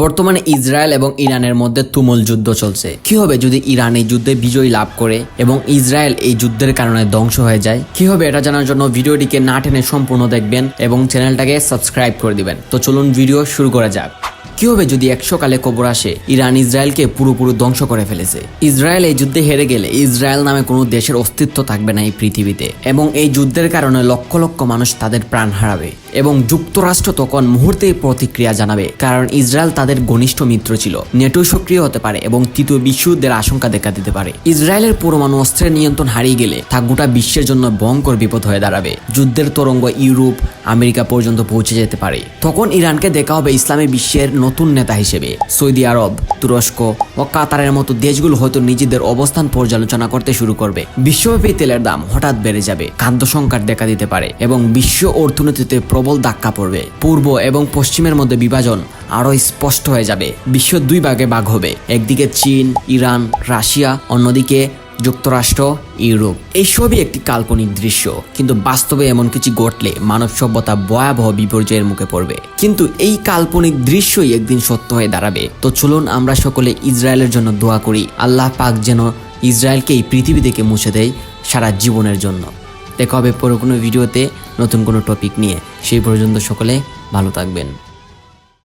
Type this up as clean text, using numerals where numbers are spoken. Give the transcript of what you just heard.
বর্তমানে ইসরায়েল এবং ইরানের মধ্যে তুমুল যুদ্ধ চলছে। কি হবে যদি ইরান এই যুদ্ধে বিজয় লাভ করে এবং ইসরায়েল এই যুদ্ধের কারণে ধ্বংস হয়ে যায়? কি হবে এটা জানার জন্য ভিডিওটিকে না টেনে সম্পূর্ণ দেখবেন এবং চ্যানেলটাকে সাবস্ক্রাইব করে দিবেন। তো চলুন ভিডিও শুরু করা যাক। কি হবে যদি 100 কালে কবর আসে ইরান ইসরায়েলকে পুরোপুরি ধ্বংস করে ফেলেছে? ইসরায়েল এই যুদ্ধে হেরে গেলে ইসরায়েল নামে কোনো দেশের অস্তিত্ব থাকবে না এই পৃথিবীতে এবং এই যুদ্ধের কারণে লক্ষ লক্ষ মানুষ তাদের প্রাণ হারাবে এবং যুক্তরাষ্ট্র তখন মুহূর্তেই প্রতিক্রিয়া জানাবে, কারণ ইসরায়েল তাদের ঘনিষ্ঠ মিত্র ছিল। নেটো সক্রিয় হতে পারে এবং তৃতীয় বিশ্বযুদ্ধের আশঙ্কা দেখা দিতে পারে। ইসরায়েলের পরমাণু অস্ত্রের নিয়ন্ত্রণ হারিয়ে গেলে তা গোটা বিশ্বের জন্য ভয়ঙ্কর বিপদ হয়ে দাঁড়াবে। যুদ্ধের তরঙ্গ ইউরোপ, আমেরিকা পর্যন্ত পৌঁছে যেতে পারে। তখন ইরানকে দেখা হবে ইসলামী বিশ্বের নতুন নেতা হিসেবে। সৌদি আরব, তুরস্ক ও কাতারের মতো দেশগুলো হয়তো নিজেদের অবস্থান পর্যালোচনা করতে শুরু করবে। বিশ্বব্যাপী তেলের দাম হঠাৎ বেড়ে যাবে, খাদ্য সংকট দেখা দিতে পারে এবং বিশ্ব অর্থনীতিতে প্রবল ধাক্কা পড়বে। পূর্ব এবং পশ্চিমের মধ্যে বিভাজন আরো স্পষ্ট হয়ে যাবে। বিশ্ব দুই ভাগে ভাগ হবে, একদিকে চীন, ইরান, রাশিয়া, অন্যদিকে যুক্তরাষ্ট্র, ইউরোপ। এই সবই একটি কাল্পনিক দৃশ্য, কিন্তু বাস্তবে এমন কিছু ঘটলে মানব সভ্যতা ভয়াবহ বিপর্যয়ের মুখে পড়বে। কিন্তু এই কাল্পনিক দৃশ্যই একদিন সত্য হয়ে দাঁড়াবে। তো চলুন আমরা সকলে ইসরায়েলের জন্য দোয়া করি, আল্লাহ পাক যেন ইসরায়েলকে এই পৃথিবী থেকে মুছে দেয় সারা জীবনের জন্য। দেখা হবে পরে কোনো ভিডিওতে নতুন কোনো টপিক নিয়ে। সেই পর্যন্ত সকলে ভালো থাকবেন।